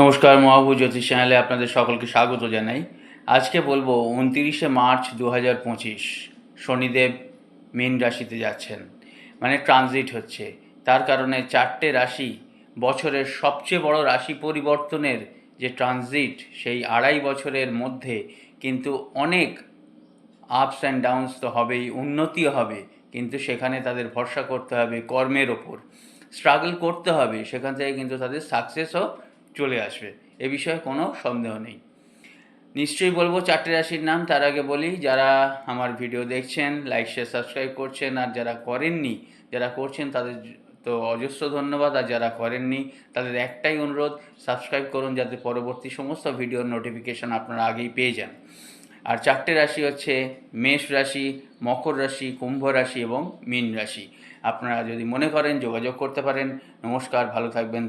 নমস্কার, মহাভূ জ্যোতিষ চ্যানেলে আপনাদের সকলকে স্বাগত জানাই। আজকে বলবো 29শে মার্চ 2025 শনিদেব মীন রাশিতে যাচ্ছেন, মানে ট্রানজিট হচ্ছে। তার কারণে চারটে রাশি, বছরের সবচেয়ে বড় রাশি পরিবর্তনের যে ট্রানজিট, সেই 2.5 বছরের মধ্যে কিন্তু অনেক আপস অ্যান্ড ডাউনস তো হবেই, উন্নতিও হবে, কিন্তু সেখানে তাদের ভরসা করতে হবে কর্মের ওপর, স্ট্রাগল করতে হবে, সেখান থেকে কিন্তু তাদের সাকসেসও চলে আসবে, এ বিষয়ে কোনো সন্দেহ নেই। নিশ্চয়ই বলবো চারটে রাশির নাম। তার আগে বলি, যারা আমার ভিডিও দেখছেন, লাইক শেয়ার সাবস্ক্রাইব করছেন, আর যারা করেননি, যারা করছেন তাদের তো অজস্র ধন্যবাদ, আর যারা করেননি তাদের একটাই অনুরোধ, সাবস্ক্রাইব করুন যাতে পরবর্তী সমস্ত ভিডিওর নোটিফিকেশান আপনারা আগেই পেয়ে যান। আর চারটে রাশি হচ্ছে মেষ রাশি, মকর রাশি, কুম্ভ রাশি এবং মীন রাশি। আপনারা যদি মনে করেন যোগাযোগ করতে পারেন। নমস্কার, ভালো থাকবেন।